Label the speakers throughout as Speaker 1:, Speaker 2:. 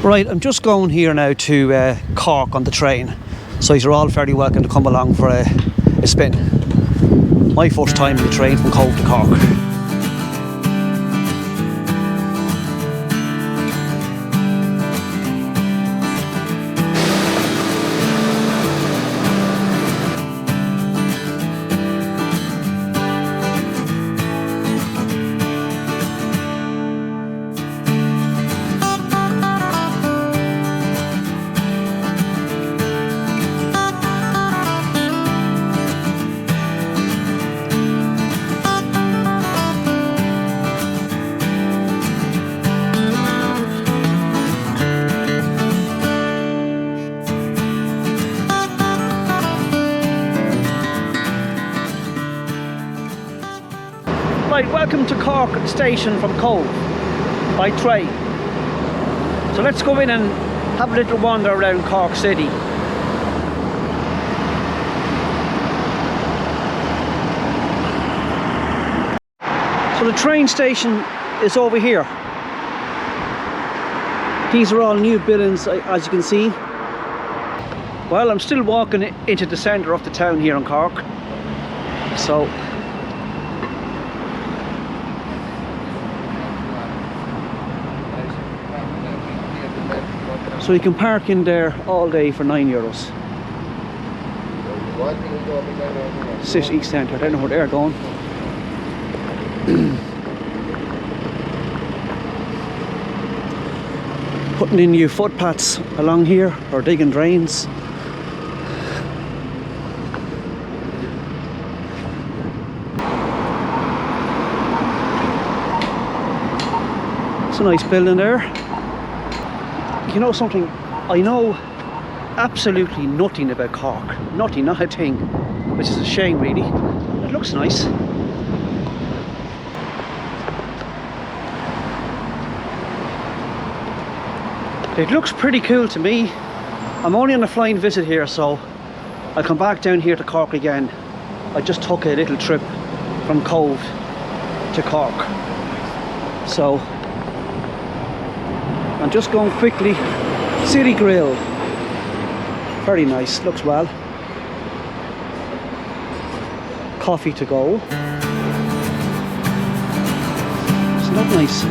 Speaker 1: Right, I'm just going here now to Cork on the train, so you're all very welcome to come along for a spin. My first time in the train from Cove to Cork. Right, welcome to Cork station from Cove by train. So let's go in and have a little wander around Cork City. So the train station is over here. These are all new buildings, as you can see. Well, I'm still walking into the centre of the town here in Cork. So you can park in there all day for €9. City Centre, I don't know where they're going. Putting in new footpaths along here, or digging drains. It's a nice building there. You know something, I know absolutely nothing about Cork. Nothing, not a thing. Which is a shame really. It looks nice. It looks pretty cool to me. I'm only on a flying visit here, so I'll come back down here to Cork again. I just took a little trip from Cove to Cork. So I'm just going quickly. City Grill, very nice, looks well. Coffee to go. It's not nice.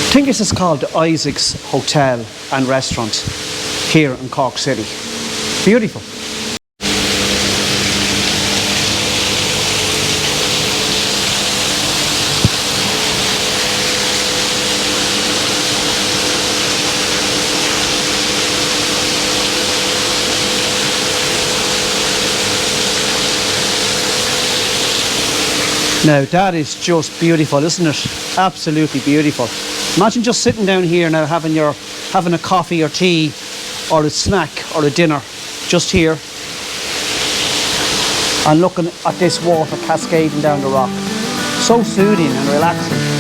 Speaker 1: I think this is called the Isaac's Hotel and Restaurant here in Cork City. Beautiful. Now that is just beautiful, isn't it? Absolutely beautiful. Imagine just sitting down here now having a coffee or tea or a snack or a dinner just here and looking at this water cascading down the rock. So soothing and relaxing.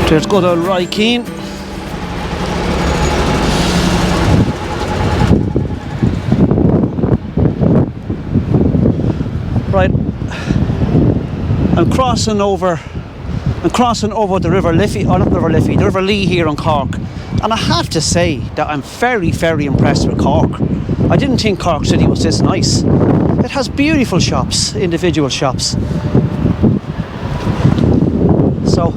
Speaker 1: There's good old Roy Keane. Right, I'm crossing over the River Liffey, or not the River Liffey, the River Lee here in Cork. And I have to say that I'm very, very impressed with Cork. I didn't think Cork City was this nice. It has beautiful shops, individual shops. So,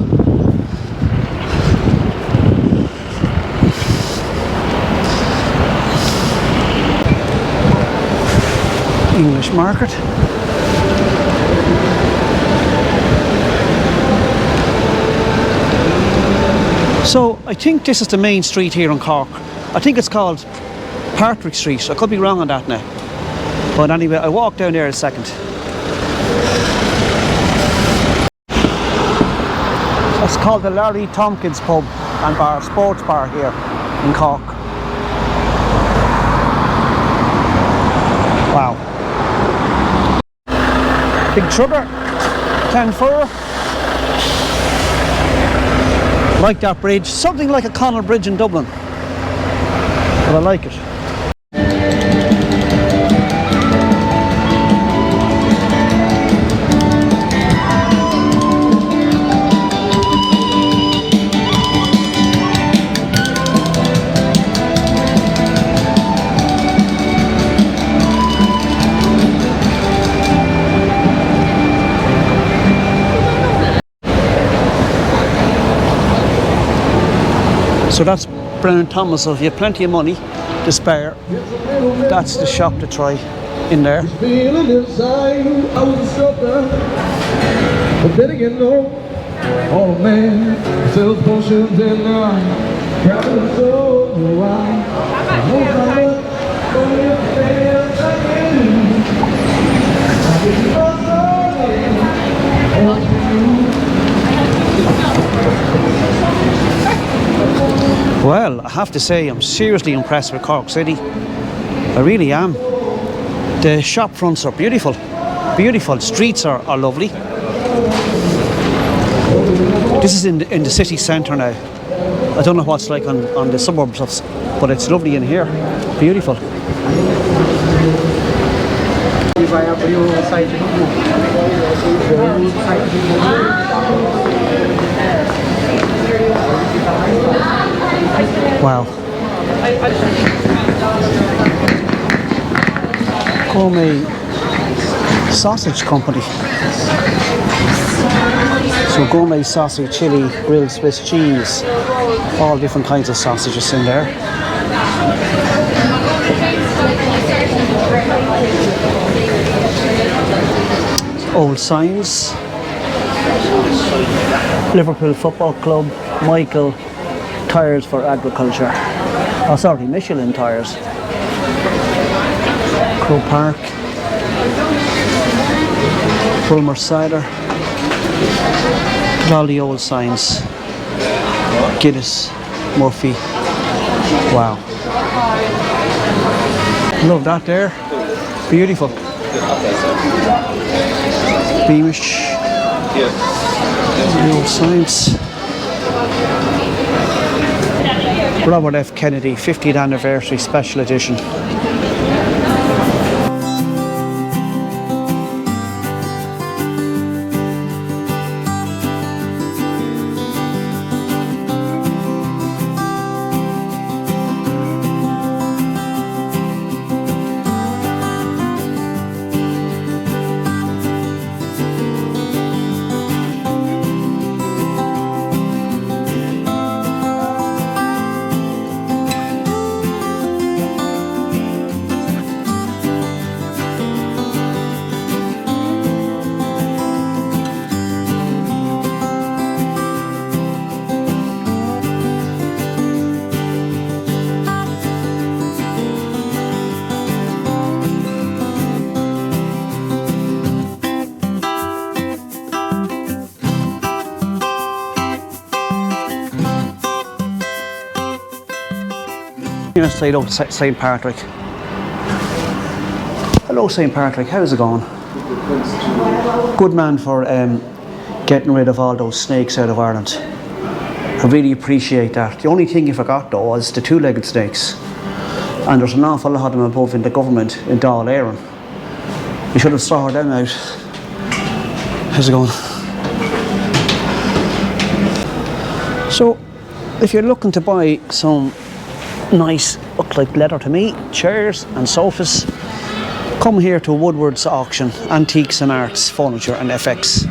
Speaker 1: English market. So I think this is the main street here in Cork. I think it's called Patrick Street. I could be wrong on that now. But anyway, I walk down there in a second. It's called the Larry Tompkins Pub and Bar, Sports Bar here in Cork. Wow. Big Sugar, 10-4. Like that bridge, something like a CANON bridge in Dublin. But I like it. So that's Brown Thomas. So if you have plenty of money to spare, that's the shop to try in there. But then again, no, oh man, sells potions and traveling so wide. Well, I have to say I'm seriously impressed with Cork City. I really am. The shop fronts are beautiful. Beautiful. Streets are lovely. This is in the city centre now. I don't know what's like on the suburbs, but it's lovely in here. Beautiful. Wow. Gourmet Sausage Company. So gourmet sausage, chili, grilled Swiss cheese, all different kinds of sausages in there. Old signs. Liverpool Football Club, Michael, Tyres for Agriculture. Oh, sorry, Michelin Tyres. Crow Park. Bulmer Cider. All the old signs. Guinness, Murphy. Wow. Love that there. Beautiful. Beamish. The old signs. Robert F. Kennedy 50th Anniversary Special Edition. Inside out St. Patrick. Hello St. Patrick, how's it going? Good man for getting rid of all those snakes out of Ireland. I really appreciate that. The only thing you forgot though was the two-legged snakes. And there's an awful lot of them above in the government in Dáil Éireann. You should have sorted them out. How's it going? So if you're looking to buy some nice, look like leather to me, chairs and sofas, come here to Woodward's auction, Antiques and Arts, Furniture and FX.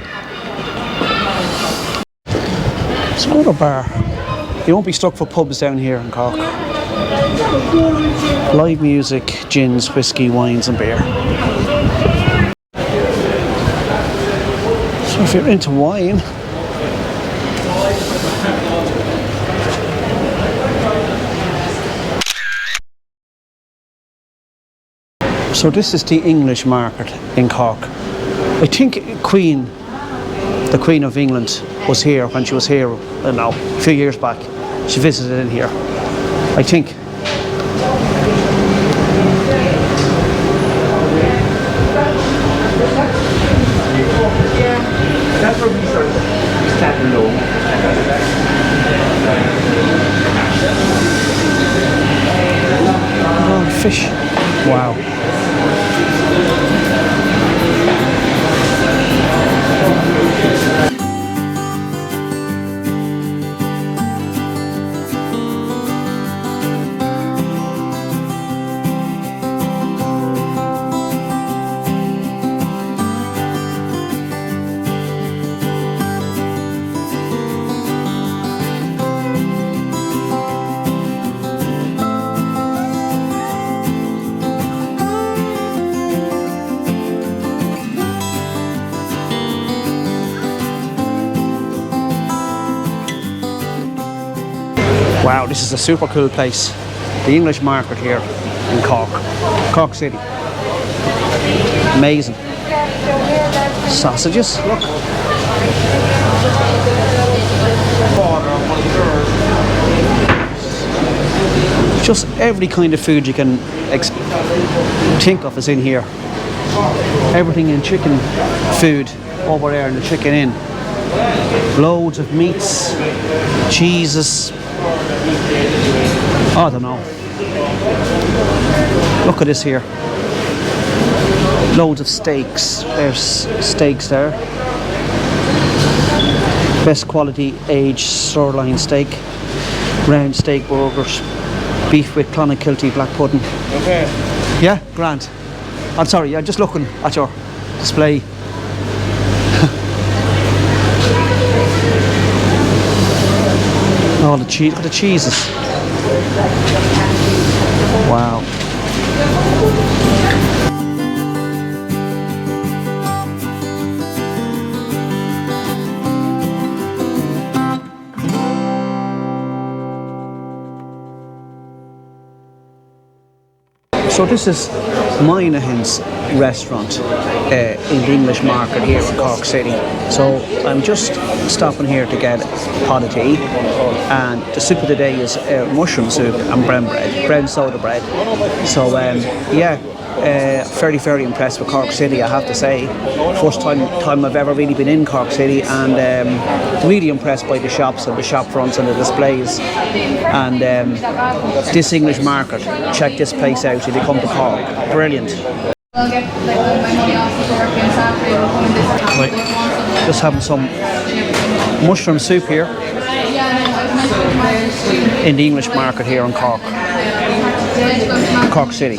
Speaker 1: It's another bar. You won't be stuck for pubs down here in Cork. Live music, gins, whiskey, wines and beer. So if you're into wine, so this is the English market in Cork. I think the Queen of England was here when she was here, I don't know, a few years back. She visited in here, I think.
Speaker 2: That's where we started standing low.
Speaker 1: Oh, fish. Wow. Wow, this is a super cool place. The English market here in Cork City. Amazing. Sausages, look. Just every kind of food you can think of is in here. Everything in chicken food over there in the chicken inn. Loads of meats, cheeses. I don't know. Look at this here. Loads of steaks. There's steaks there. Best quality aged sirloin steak. Round steak burgers. Beef with clonakilty black pudding.
Speaker 2: Okay.
Speaker 1: Yeah, grand. I'm sorry, I'm just looking at your display. Oh, the cheese! Look at the cheeses. Wow. So this is Moynihan's restaurant in the English market here in Cork City. So I'm just stopping here to get a pot of tea, and the soup of the day is mushroom soup and brown soda bread. So yeah, very impressed with Cork City, I have to say. First time I've ever really been in Cork City, and really impressed by the shops and the shop fronts and the displays, and this English market. Check this place out if you come to Cork. Brilliant. Right. Just having some mushroom soup here in the English market here in Cork City.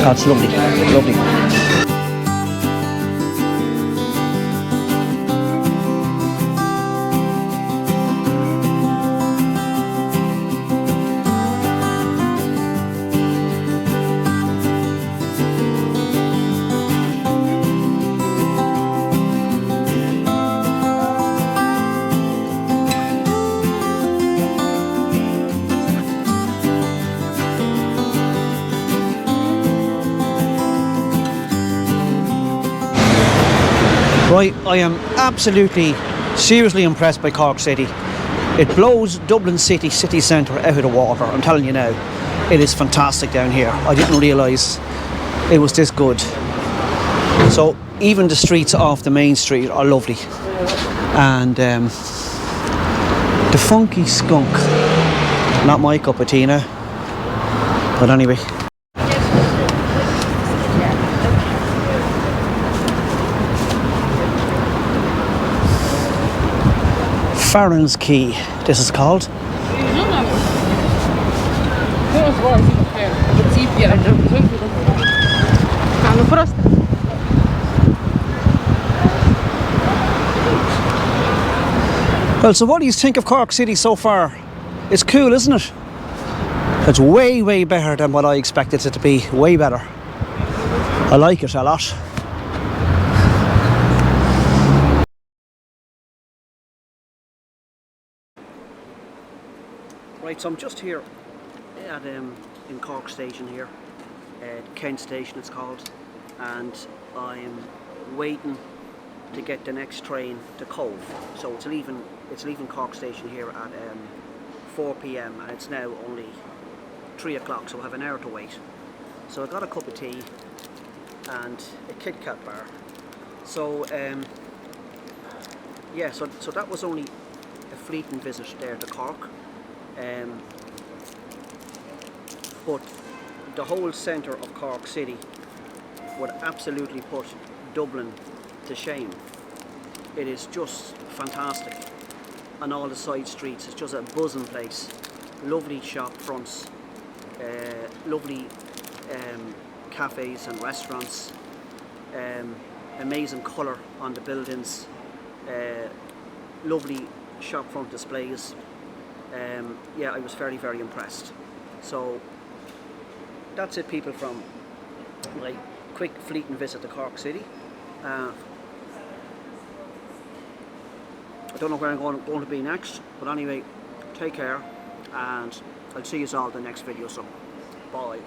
Speaker 1: That's lovely. Right, I am absolutely, seriously impressed by Cork City. It blows Dublin city centre out of the water, I'm telling you now. It is fantastic down here. I didn't realise it was this good. So even the streets off the main street are lovely. And the funky skunk, not my cup of tea now. But anyway. Farron's Quay, this is called. Well, so what do you think of Cork City so far? It's cool, isn't it? It's way, way better than what I expected it to be. Way better. I like it a lot. Right, so I'm just here at in Cork Station here, Kent Station it's called, and I'm waiting to get the next train to Cove. So it's leaving Cork Station here at 4 p.m. and it's now only 3 o'clock, so I have an hour to wait. So I got a cup of tea and a Kit Kat bar. So yeah, so that was only a fleeting visit there to Cork. But the whole centre of Cork City would absolutely put Dublin to shame. It is just fantastic. On all the side streets, it's just a buzzing place. Lovely shop fronts, lovely cafes and restaurants, amazing colour on the buildings, lovely shop front displays. Yeah, I was very, very impressed. So that's it, people, from my quick fleeting visit to Cork City. I don't know where I'm going to be next, but anyway, take care, and I'll see you all in the next video. So, bye.